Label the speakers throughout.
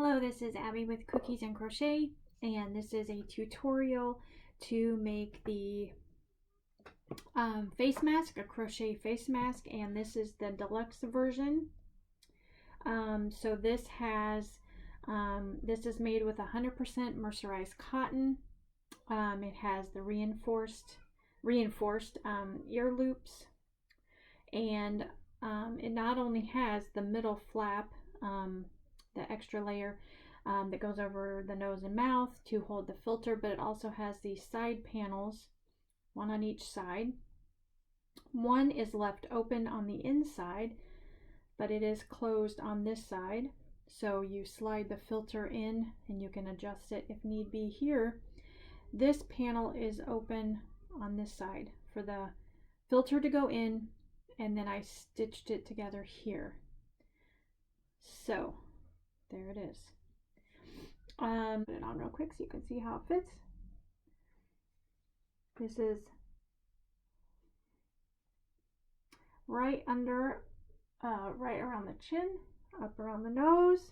Speaker 1: Hello, this is Abby with Cookies and Crochet, and this is a tutorial to make the face mask, a crochet face mask, and this is the deluxe version. So this is made with 100% mercerized cotton. It has the reinforced ear loops, and it not only has the middle flap, the extra layer that goes over the nose and mouth to hold the filter, but it also has these side panels, one on each side. One is left open on the inside, but it is closed on this side, so you slide the filter in and you can adjust it if need be. Here, this panel is open on this side for the filter to go in, and then I stitched it together here. So there it is. Put it on real quick so you can see how it fits. This is right under, right around the chin, up around the nose.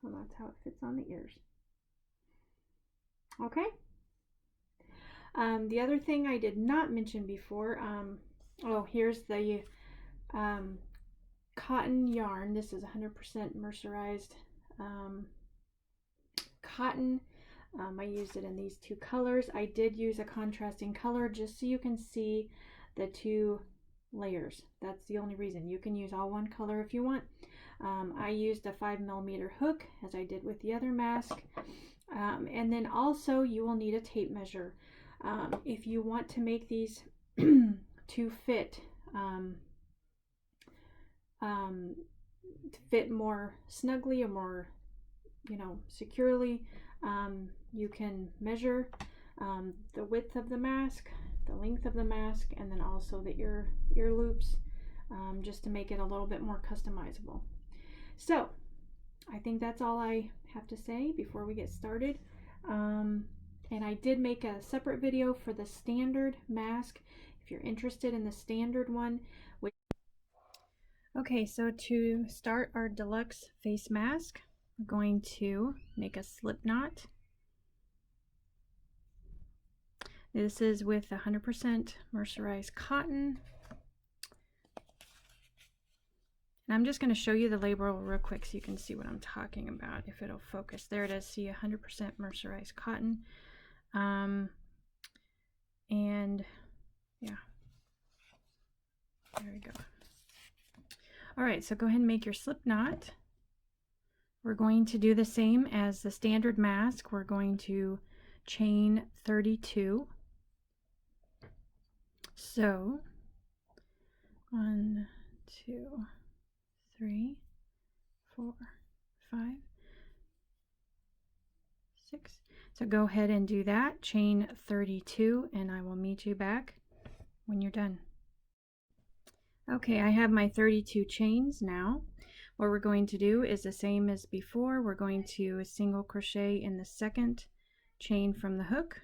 Speaker 1: And that's how it fits on the ears. Okay. The other thing I did not mention before, here's the cotton yarn. This is 100% mercerized cotton. I used it in these two colors. I did use a contrasting color just so you can see the two layers. That's the only reason. You can use all one color if you want. I used a 5mm hook as I did with the other mask. And then also you will need a tape measure. If you want to make these to fit more snugly or more, securely, you can measure the width of the mask, the length of the mask, and then also the ear loops, just to make it a little bit more customizable. So I think that's all I have to say before we get started. And I did make a separate video for the standard mask if you're interested in the standard one. Okay, so to start our deluxe face mask, we're going to make a slip knot. This is with 100% mercerized cotton. And I'm just going to show you the label real quick so you can see what I'm talking about, if it'll focus. There it is. See, 100% mercerized cotton. And yeah, there we go. All right, so go ahead and make your slip knot. We're going to do the same as the standard mask. We're going to chain 32. So 1, 2, 3, 4, 5, 6. So go ahead and do that, chain 32, and I will meet you back when you're done. Okay, I have my 32 chains now. What we're going to do is the same as before. We're going to single crochet in the second chain from the hook,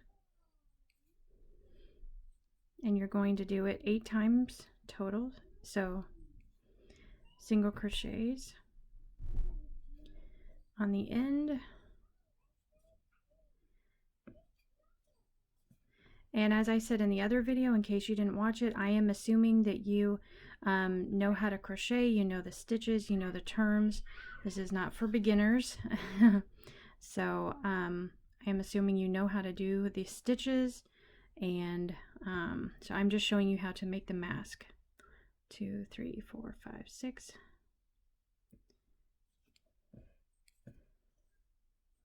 Speaker 1: and you're going to do it 8 times total. So single crochets on the end, And as I said in the other video, in case you didn't watch it, I am assuming that you know how to crochet, you know the stitches, you know the terms. This is not for beginners. So I am assuming you know how to do the stitches, and so I'm just showing you how to make the mask. 2, 3, 4, 5, 6,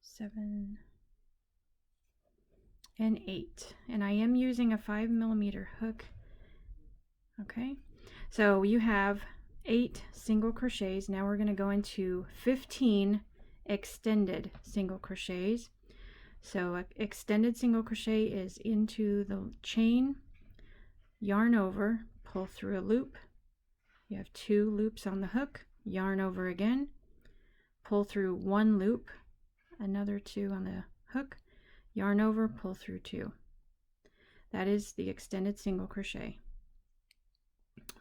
Speaker 1: 7, and 8, and I am using a 5mm hook. Okay, so you have 8 single crochets. Now we're going to go into 15 extended single crochets. So extended single crochet is into the chain, yarn over, pull through a loop. You have 2 loops on the hook, yarn over again, pull through 1 loop, another 2 on the hook, yarn over, pull through 2. That is the extended single crochet.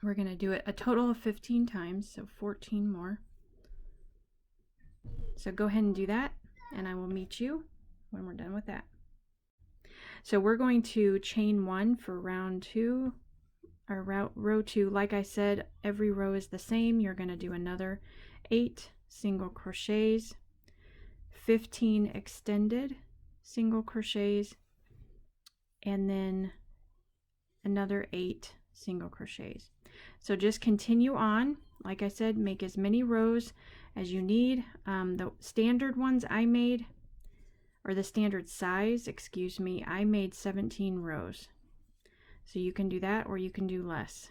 Speaker 1: We're going to do it a total of 15 times, so 14 more. So go ahead and do that, and I will meet you when we're done with that. So we're going to chain 1 for round 2, or row 2. Like I said, every row is the same. You're going to do another 8 single crochets, 15 extended single crochets, and then another 8 single crochets. So just continue on. Like I said, make as many rows as you need. The standard ones I made, or the standard size, excuse me, I made 17 rows. So you can do that, or you can do less.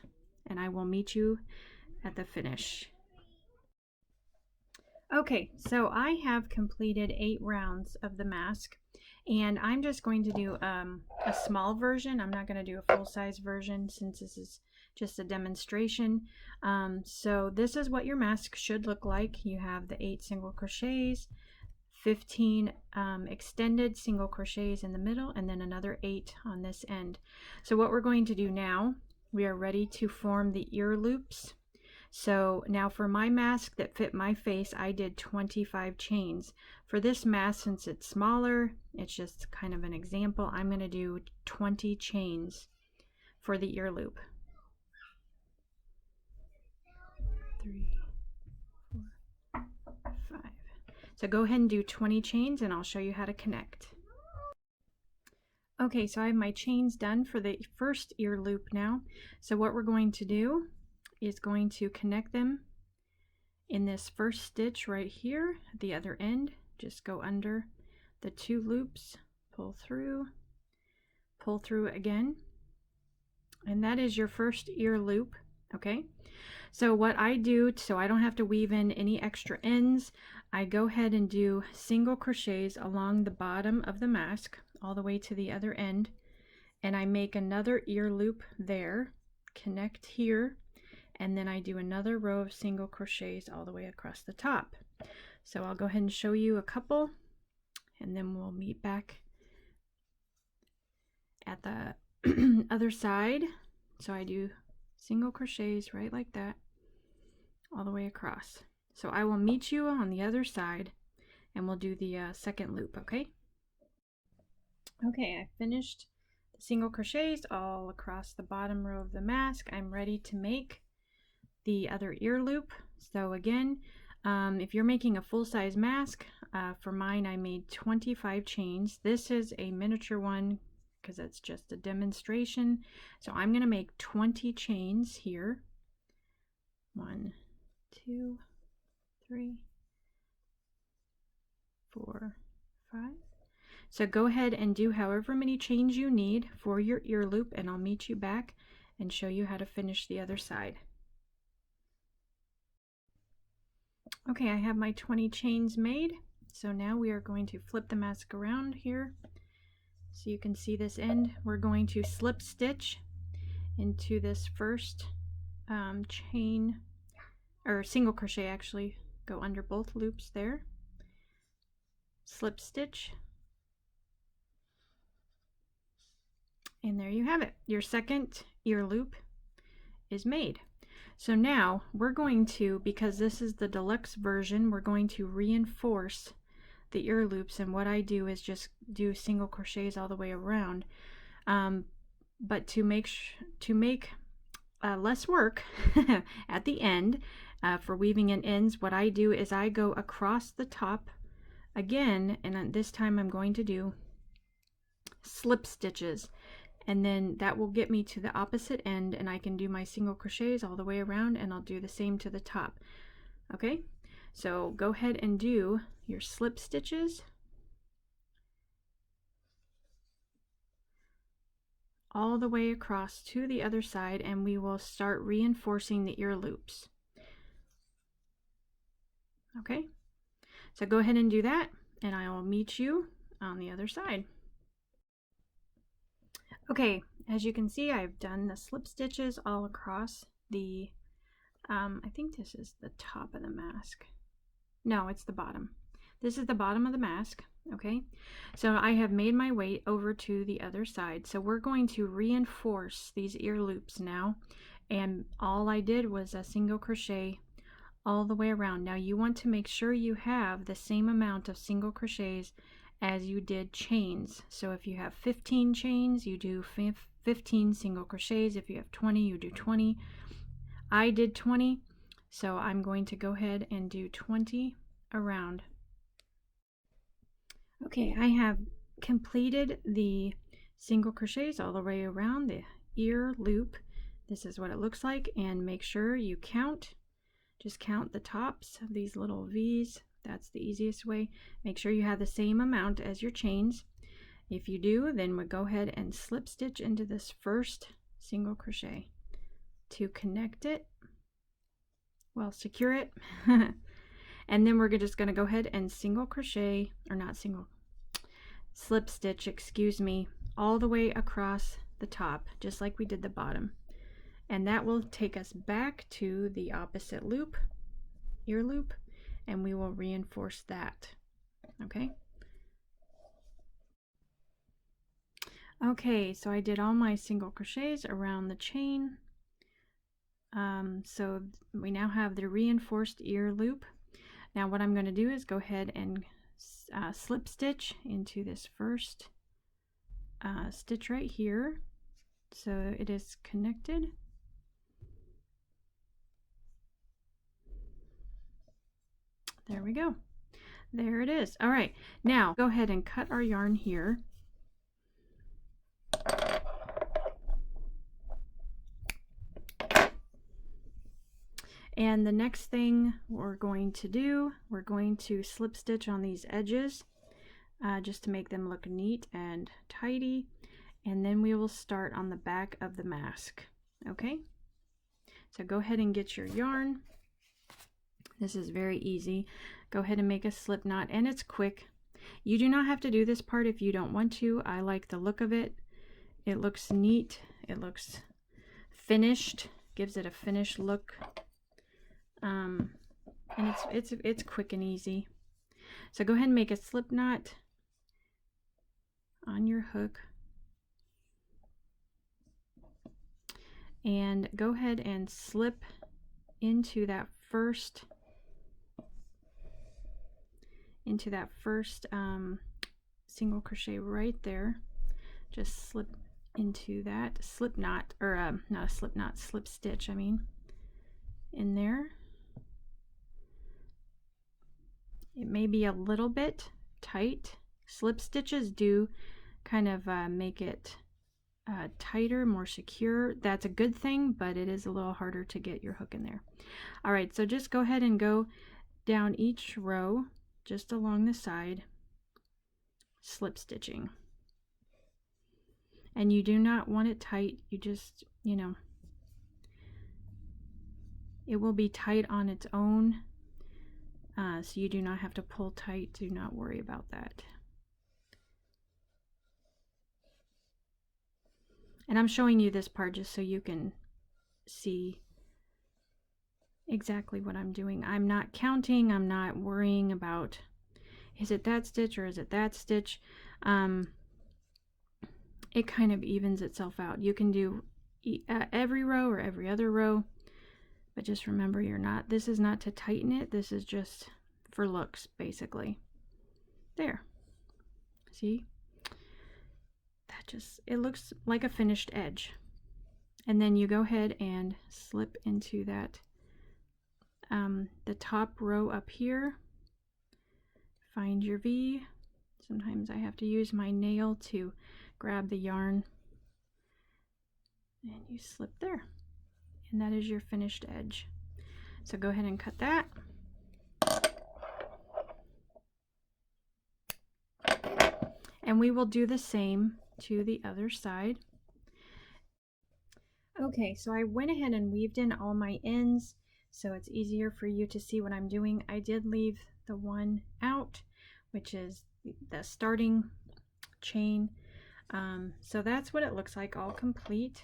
Speaker 1: And I will meet you at the finish. Okay, so I have completed 8 rounds of the mask, and I'm just going to do a small version. I'm not going to do a full-size version since this is just a demonstration. So this is what your mask should look like. You have the 8 single crochets, 15 extended single crochets in the middle, and then another 8 on this end. So what we're going to do now, we are ready to form the ear loops. So now for my mask that fit my face, I did 25 chains. For this mask, since it's smaller, it's just kind of an example, I'm going to do 20 chains for the ear loop. 3, 4, 5. So go ahead and do 20 chains, and I'll show you how to connect. Okay, so I have my chains done for the first ear loop now. So what we're going to do is going to connect them in this first stitch right here at the other end. Just go under the 2 loops, pull through again, and that is your first ear loop. Okay, so what I do, so I don't have to weave in any extra ends, I go ahead and do single crochets along the bottom of the mask all the way to the other end, and I make another ear loop there, connect here, and then I do another row of single crochets all the way across the top. So I'll go ahead and show you a couple, and then we'll meet back at the other side. So I do single crochets right like that all the way across. So I will meet you on the other side, and we'll do the second loop. Okay, I finished the single crochets all across the bottom row of the mask. I'm ready to make the other ear loop. So again, if you're making a full-size mask, for mine I made 25 chains. This is a miniature one because it's just a demonstration. So I'm going to make 20 chains here. 1, 2, 3, 4, 5. So go ahead and do however many chains you need for your ear loop, and I'll meet you back and show you how to finish the other side. Okay, I have my 20 chains made. So now we are going to flip the mask around here so you can see this end. We're going to slip stitch into this first chain, or single crochet actually. Go under both loops there, slip stitch, and there you have it. Your second ear loop is made. So now we're going to, because this is the deluxe version, we're going to reinforce the ear loops, and what I do is just do single crochets all the way around. But to make less work at the end for weaving in ends, what I do is I go across the top again, and this time I'm going to do slip stitches, and then that will get me to the opposite end, and I can do my single crochets all the way around, and I'll do the same to the top. Okay, so go ahead and do your slip stitches all the way across to the other side, and we will start reinforcing the ear loops. Okay, so go ahead and do that, and I will meet you on the other side. Okay, as you can see, I've done the slip stitches all across the, I think this is the top of the mask. No, it's the bottom. This is the bottom of the mask. Okay, so I have made my way over to the other side. So we're going to reinforce these ear loops now, and all I did was a single crochet all the way around. Now you want to make sure you have the same amount of single crochets as you did chains. So if you have 15 chains, you do 15 single crochets. If you have 20, you do 20. I did 20, so I'm going to go ahead and do 20 around. Okay, I have completed the single crochets all the way around the ear loop. This is what it looks like, and make sure you count. Just count the tops of these little V's. That's the easiest way. Make sure you have the same amount as your chains. If you do, then we'll go ahead and slip stitch into this first single crochet to connect it. Well, secure it. And then we're just going to go ahead and single crochet, or not single, slip stitch, excuse me, all the way across the top, just like we did the bottom. And that will take us back to the opposite loop, ear loop, and we will reinforce that. Okay. Okay, so I did all my single crochets around the chain. So we now have the reinforced ear loop. Now what I'm going to do is go ahead and slip stitch into this first stitch right here, so it is connected. There we go. There it is. All right, now go ahead and cut our yarn here. And the next thing we're going to do, we're going to slip stitch on these edges just to make them look neat and tidy, and then we will start on the back of the mask. Okay, so go ahead and get your yarn. This is very easy. Go ahead and make a slip knot, and it's quick. You do not have to do this part if you don't want to. I like the look of it. It looks neat. It looks finished. Gives it a finished look. And it's quick and easy. So go ahead and make a slip knot on your hook, and go ahead and slip into that first single crochet right there. Just slip into that slip knot, or not a slip knot, slip stitch, I mean, in there. It may be a little bit tight. Slip stitches do kind of make it tighter, more secure. That's a good thing, but it is a little harder to get your hook in there. All right, so just go ahead and go down each row just along the side, slip stitching. And you do not want it tight. You just, you know, it will be tight on its own. So you do not have to pull tight. Do not worry about that. And I'm showing you this part just so you can see exactly what I'm doing. I'm not counting. I'm not worrying about, is it that stitch or is it that stitch? It kind of evens itself out. You can do every row or every other row. But just remember, this is not to tighten it. This is just for looks, basically. There. See? That just, it looks like a finished edge. And then you go ahead and slip into that, the top row up here. Find your V. Sometimes I have to use my nail to grab the yarn. And you slip there. And that is your finished edge. So go ahead and cut that. And we will do the same to the other side. Okay, so I went ahead and weaved in all my ends so it's easier for you to see what I'm doing. I did leave the one out, which is the starting chain. So that's what it looks like, all complete.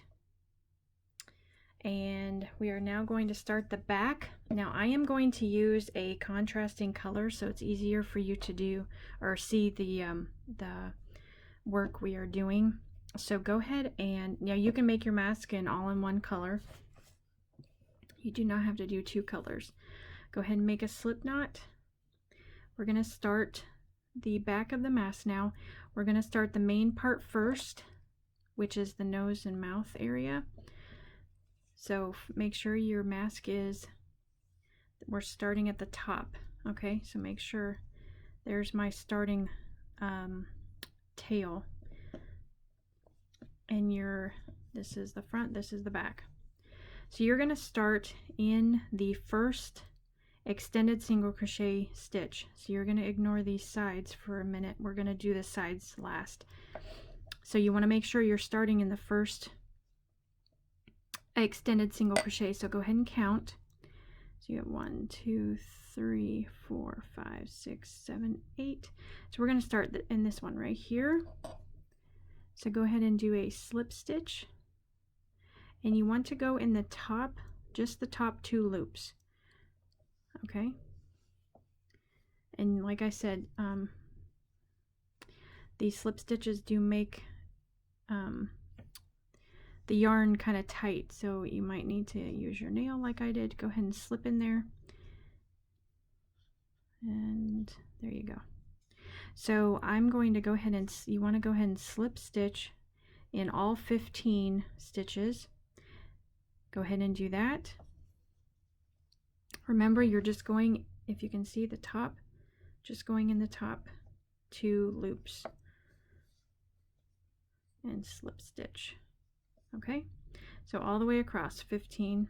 Speaker 1: And we are now going to start the back. Now I am going to use a contrasting color so it's easier for you to do or see the work we are doing. So go ahead and now you can make your mask in all in one color. You do not have to do two colors. Go ahead and make a slip knot. We're going to start the back of the mask now. We're going to start the main part first, which is the nose and mouth area. So make sure your mask is, we're starting at the top. Okay, so make sure there's my starting tail. And this is the front, this is the back. So you're going to start in the first extended single crochet stitch. So you're going to ignore these sides for a minute. We're going to do the sides last. So you want to make sure you're starting in the first extended single crochet. So go ahead and count. So you have 1, 2, 3, 4, 5, 6, 7, 8. So we're going to start in this one right here. So go ahead and do a slip stitch, and you want to go in the top, just the top 2 loops. Okay, and like I said, these slip stitches do make the yarn kind of tight, so you might need to use your nail like I did. Go ahead and slip in there, and there you go. So I'm going to go ahead and, you want to go ahead and slip stitch in all 15 stitches. Go ahead and do that. Remember, you're just going, if you can see the top, just going in the top 2 loops and slip stitch. Okay, so all the way across 15.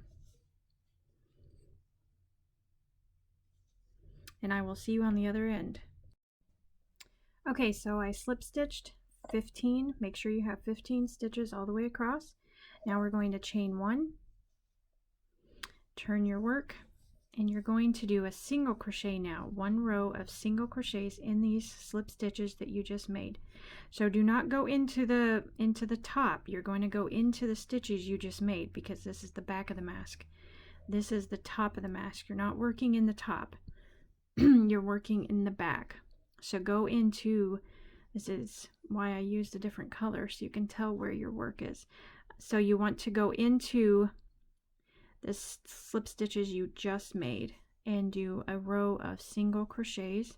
Speaker 1: And I will see you on the other end. Okay, so I slip stitched 15. Make sure you have 15 stitches all the way across. Now we're going to chain 1, turn your work, and you're going to do a single crochet now, 1 row of single crochets in these slip stitches that you just made. So do not go into the top. You're going to go into the stitches you just made, because this is the back of the mask. This is the top of the mask. You're not working in the top. You're working in the back. So go into, this is why I used a different color, so you can tell where your work is. So you want to go into the slip stitches you just made and do a row of single crochets.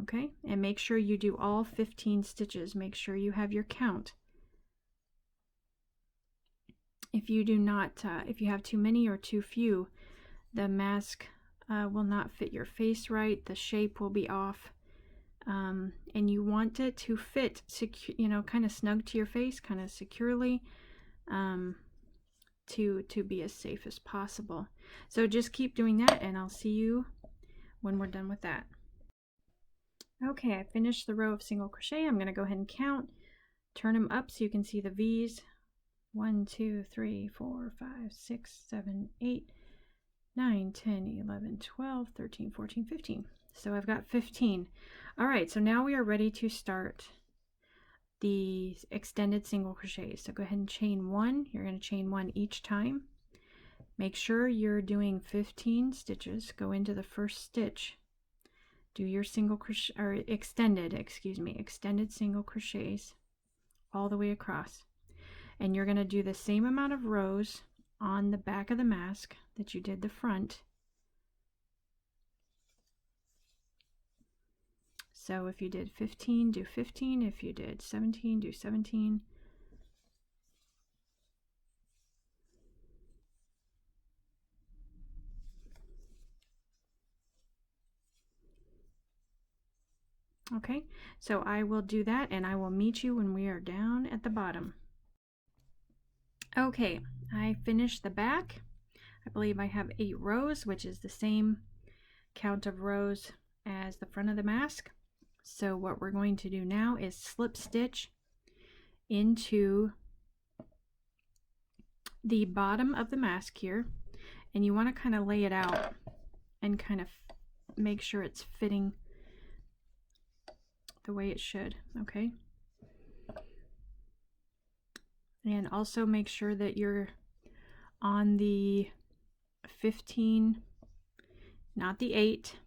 Speaker 1: Okay, and make sure you do all 15 stitches. Make sure you have your count. If you do not, if you have too many or too few, the mask will not fit your face right. The shape will be off, and you want it to fit, kind of snug to your face, kind of securely, to be as safe as possible. So just keep doing that, and I'll see you when we're done with that. Okay, I finished the row of single crochet. I'm going to go ahead and count, turn them up so you can see the V's. 1, 2, 3, 4, 5, 6, 7, 8, 9, 10, 11, 12, 13, 14, 15. So I've got 15. All right, so now we are ready to start the extended single crochets. So go ahead and chain 1. You're going to chain 1 each time. Make sure you're doing 15 stitches. Go into the first stitch. Do your single crochet, or extended single crochets all the way across. And you're going to do the same amount of rows on the back of the mask that you did the front. So if you did 15, do 15. If you did 17, do 17. Okay, so I will do that and I will meet you when we are down at the bottom. Okay, I finished the back. I believe I have 8 rows, which is the same count of rows as the front of the mask. So what we're going to do now is slip stitch into the bottom of the mask here, and you want to kind of lay it out and kind of make sure it's fitting the way it should. Okay, and also make sure that you're on the 15, not the 8.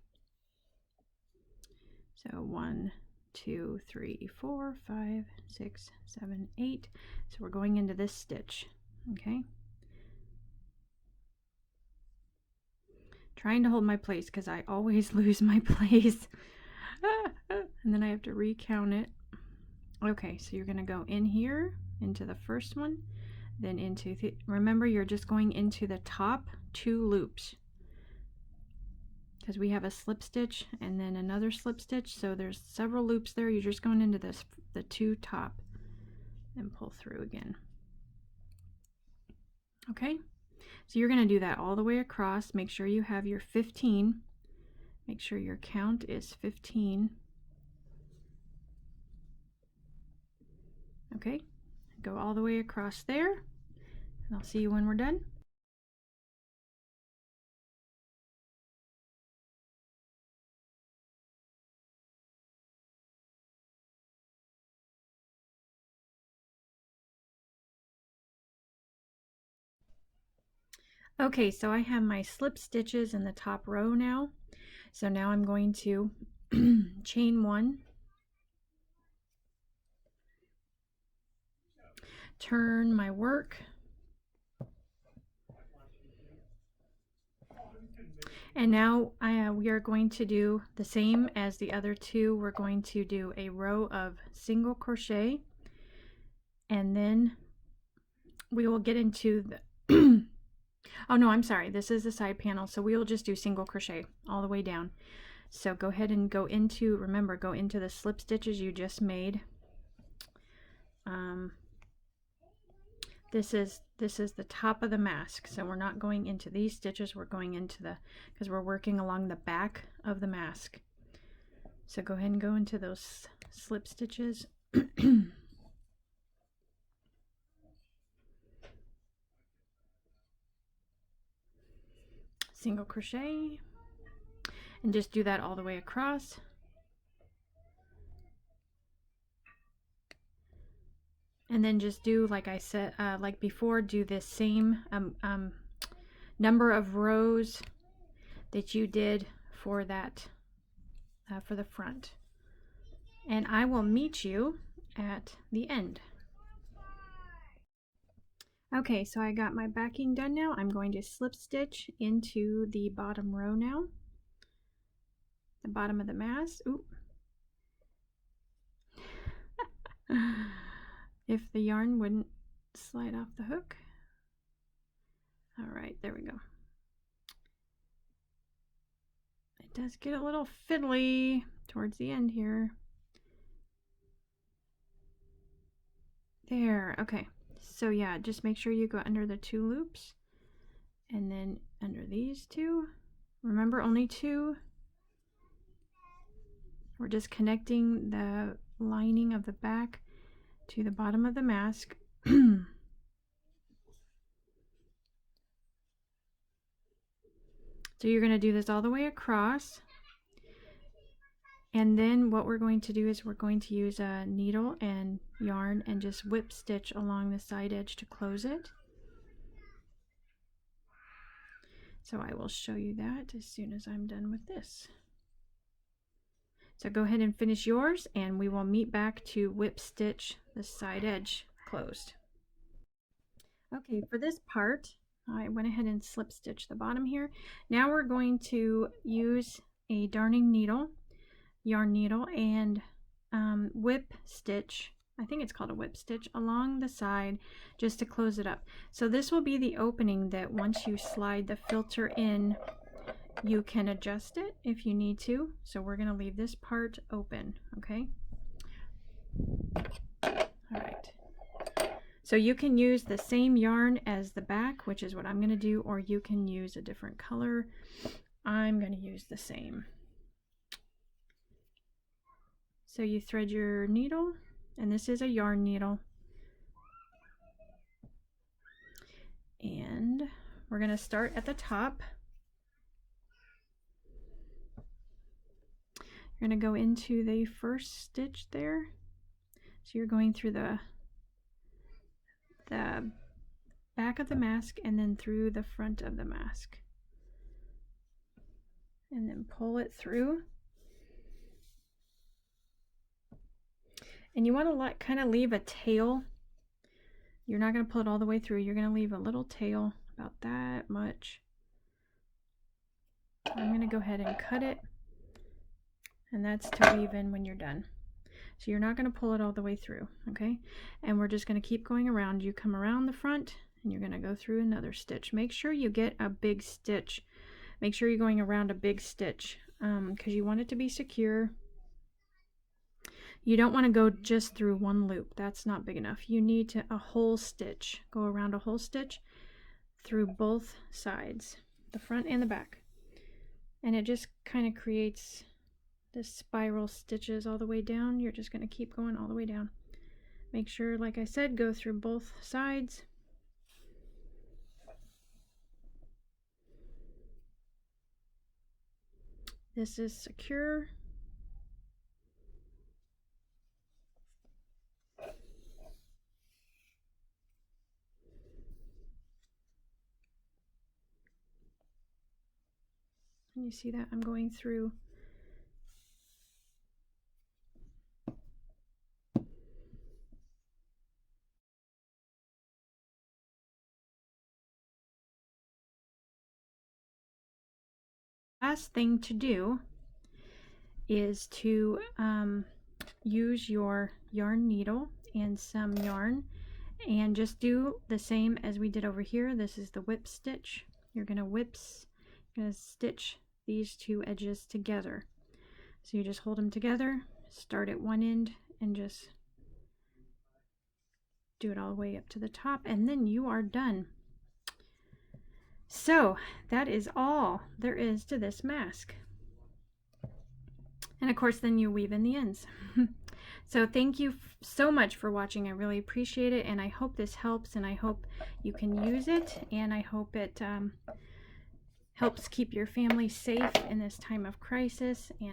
Speaker 1: So 1, 2, 3, 4, 5, 6, 7, 8. So we're going into this stitch. Okay, trying to hold my place because I always lose my place. And then I have to recount it. Okay, so you're going to go in here into the first one, then into the, remember you're just going into the top 2 loops because we have a slip stitch and then another slip stitch, so there's several loops there. You're just going into this, the 2 top, and pull through again. Okay, so you're going to do that all the way across. Make sure you have your 15. Make sure your count is 15. Okay, go all the way across there, and I'll see you when we're done. Okay, so I have my slip stitches in the top row now. So now I'm going to chain 1, turn my work, and now we are going to do the same as the other 2. We're going to do a row of single crochet, and then we will get into the oh no, I'm sorry, this is the side panel, so we will just do single crochet all the way down. So go ahead and go into, remember, go into the slip stitches you just made. This is the top of the mask, so we're not going into these stitches, we're going into the, because we're working along the back of the mask. So go ahead and go into those slip stitches. Single crochet, and just do that all the way across. And then just do, like I said, like before, do this same number of rows that you did for that, for the front. And I will meet you at the end. Okay, so I got my backing done now. I'm going to slip stitch into the bottom row now. The bottom of the mask. Ooh. If the yarn wouldn't slide off the hook. All right, there we go. It does get a little fiddly towards the end here. There, okay. So yeah, just make sure you go under the 2 loops and then under these 2. Remember, only 2. We're just connecting the lining of the back to the bottom of the mask. So you're going to do this all the way across. And then what we're going to do is we're going to use a needle and yarn and just whip stitch along the side edge to close it. So I will show you that as soon as I'm done with this. So go ahead and finish yours, and we will meet back to whip stitch the side edge closed. Okay, for this part, I went ahead and slip stitch the bottom here. Now we're going to use a darning needle yarn needle and whip stitch, I think it's called a whip stitch, along the side just to close it up. So this will be the opening that once you slide the filter in, you can adjust it if you need to. So we're going to leave this part open, okay? All right. So you can use the same yarn as the back, which is what I'm going to do, or you can use a different color. I'm going to use the same. So you thread your needle, and this is a yarn needle. And we're going to start at the top. You're going to go into the first stitch there. So you're going through the back of the mask and then through the front of the mask. And then pull it through. And you want to kind of leave a tail. You're not going to pull it all the way through. You're going to leave a little tail, about that much. I'm going to go ahead and cut it. And that's to weave in when you're done. So you're not going to pull it all the way through, okay? And we're just going to keep going around. You come around the front and you're going to go through another stitch. Make sure you get a big stitch. Make sure you're going around a big stitch because you want it to be secure. You don't want to go just through one loop. That's not big enough. You need a whole stitch. Go around a whole stitch through both sides, the front and the back. And it just kind of creates this spiral stitches all the way down. You're just going to keep going all the way down. Make sure, like I said, go through both sides. This is secure. And you see that I'm going through last thing to do is to use your yarn needle and some yarn and just do the same as we did over here. This is the whip stitch. You're going to stitch these two edges together. So you just hold them together, start at one end and just do it all the way up to the top, and then you are done. So that is all there is to this mask. And of course then you weave in the ends. So thank you so much for watching. I really appreciate it, and I hope this helps, and I hope you can use it, and I hope it helps keep your family safe in this time of crisis. And